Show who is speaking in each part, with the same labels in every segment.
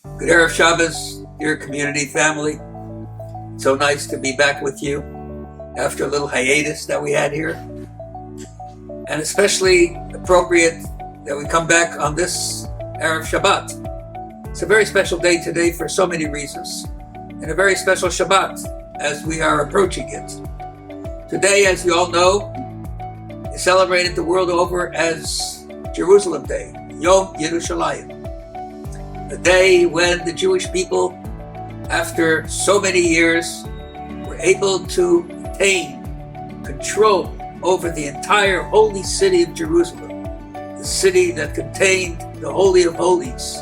Speaker 1: Good Erev Shabbos, dear community family. So nice to be back with you after a little hiatus that we had here. And especially appropriate that we come back on this Erev Shabbat. It's a very special day today for so many reasons, and a very special Shabbat as we are approaching it. Today, as you all know, is celebrated the world over as Jerusalem Day, Yom Yerushalayim. A day when the Jewish people, after so many years, were able to attain control over the entire holy city of Jerusalem, the city that contained the Holy of Holies,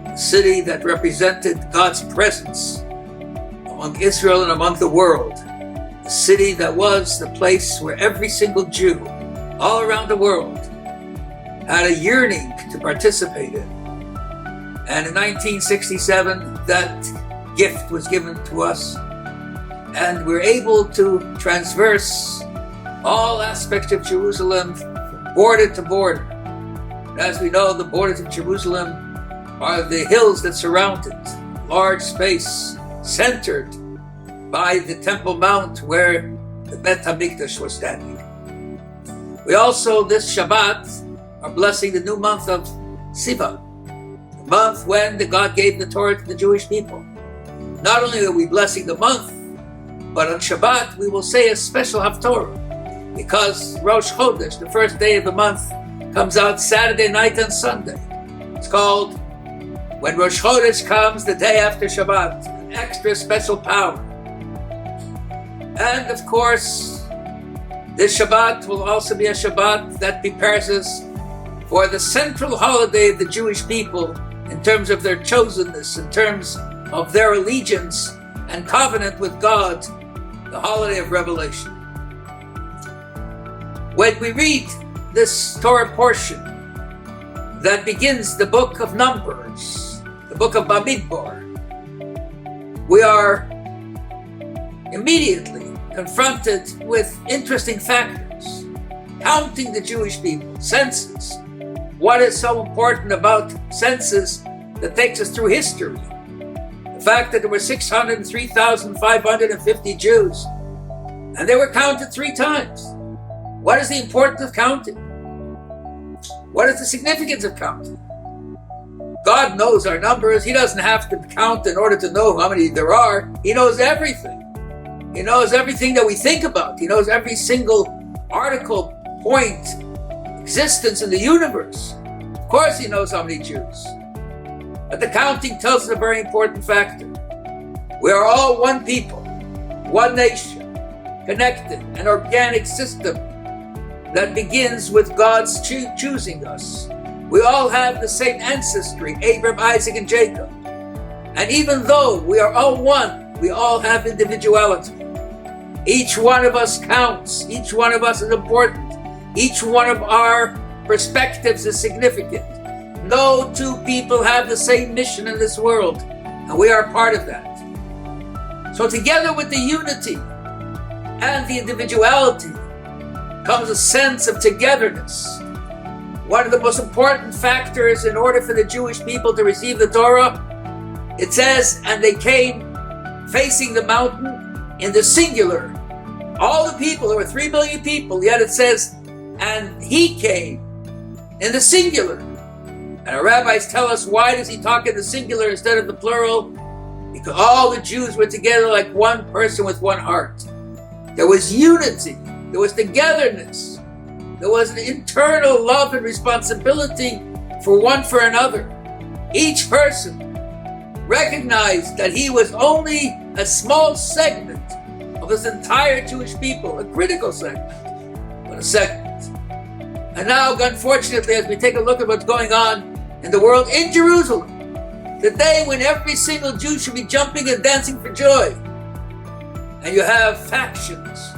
Speaker 1: the city that represented God's presence among Israel and among the world, the city that was the place where every single Jew all around the world had a yearning to participate in. And in 1967, that gift was given to us, and we're able to transverse all aspects of Jerusalem from border to border. As we know, the borders of Jerusalem are the hills that surround it, large space centered by the Temple Mount where the Bet HaMikdash was standing. We also, this Shabbat, are blessing the new month of Sivan, month when God gave the Torah to the Jewish people. Not only are we blessing the month, but on Shabbat we will say a special Haftorah, because Rosh Chodesh, the first day of the month, comes out Saturday night and Sunday. It's called, when Rosh Chodesh comes the day after Shabbat, an extra special power. And of course, this Shabbat will also be a Shabbat that prepares us for the central holiday of the Jewish people in terms of their chosenness, in terms of their allegiance and covenant with God, the holiday of Revelation. When we read this Torah portion that begins the book of Numbers, the book of Bamidbar, we are immediately confronted with interesting factors. Counting the Jewish people, census. What is so important about census that takes us through history? The fact that there were 603,550 Jews, and they were counted 3 times. What is the importance of counting? What is the significance of counting? God knows our numbers. He doesn't have to count in order to know how many there are. He knows everything. He knows everything that we think about. He knows every single article, point, existence in the universe. Of course he knows how many Jews. But the counting tells us a very important factor. We are all one people, one nation, connected, an organic system that begins with God's choosing us. We all have the same ancestry, Abraham, Isaac, and Jacob. And even though we are all one, we all have individuality. Each one of us counts. Each one of us is important. Each one of our perspectives is significant. No 2 people have the same mission in this world, and we are part of that. So together with the unity and the individuality comes a sense of togetherness. One of the most important factors in order for the Jewish people to receive the Torah, it says, and they came facing the mountain in the singular. All the people, there were 3 million people, yet it says, and he came in the singular. And our rabbis tell us, why does he talk in the singular instead of the plural? Because all the Jews were together like one person with one heart. There was unity. There was togetherness. There was an internal love and responsibility for one for another. Each person recognized that he was only a small segment of this entire Jewish people, a critical segment, but a segment. And now, unfortunately, as we take a look at what's going on in the world, in Jerusalem, the day when every single Jew should be jumping and dancing for joy, and you have factions.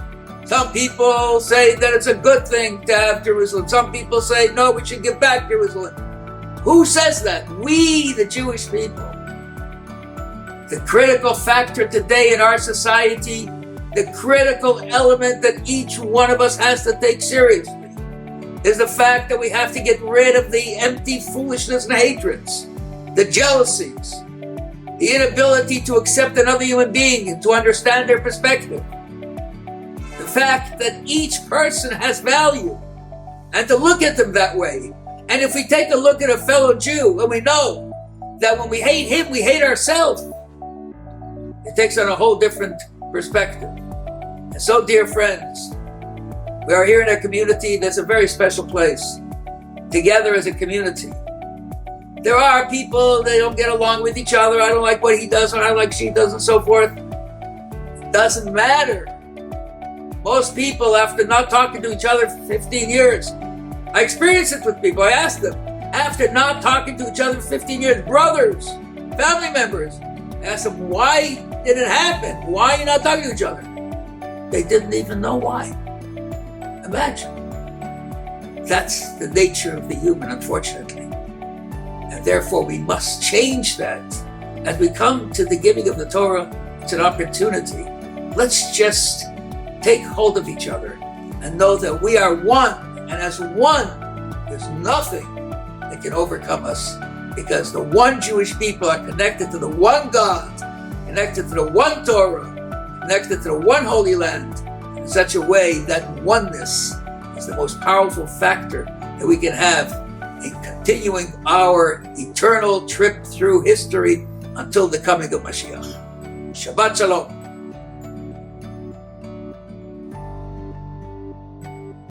Speaker 1: Some people say that it's a good thing to have Jerusalem. Some people say, no, we should give back Jerusalem. Who says that? We, the Jewish people. The critical factor today in our society, the critical element that each one of us has to take seriously, is the fact that we have to get rid of the empty foolishness and hatreds, the jealousies, the inability to accept another human being and to understand their perspective, the fact that each person has value, and to look at them that way. And if we take a look at a fellow Jew, and we know that when we hate him, we hate ourselves, it takes on a whole different perspective. And so, dear friends, we are here in a community that's a very special place, together as a community. There are people, they don't get along with each other. I don't like what he does, or I like she does, and so forth. It doesn't matter. Most people, after not talking to each other for 15 years, I experience it with people. I ask them, after not talking to each other for 15 years, brothers, family members, I ask them, why did it happen? Why are you not talking to each other? They didn't even know why. Imagine. That's the nature of the human, unfortunately. And therefore we must change that. As we come to the giving of the Torah, it's an opportunity. Let's just take hold of each other and know that we are one. And as one, there's nothing that can overcome us, because the one Jewish people are connected to the one God, connected to the one Torah, connected to the one Holy Land, in such a way that oneness is the most powerful factor that we can have in continuing our eternal trip through history until the coming of Mashiach. Shabbat Shalom.